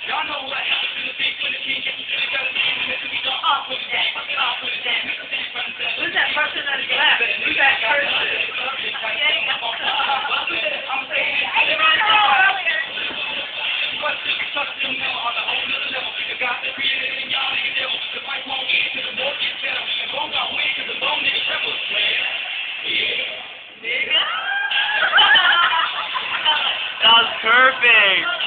Y'all know what happens in the beat when the king gets to the gun and we go off with that. Fuck it off with that. Who's that person that's left? Who's that person? I'm saying, I didn't know earlier. but trust them now on a whole nother level. The God that created and y'all niggas devil. The fight won't end till the more gets better. And bone got win till the bone niggas rebel. Yeah. Nigga. That was perfect.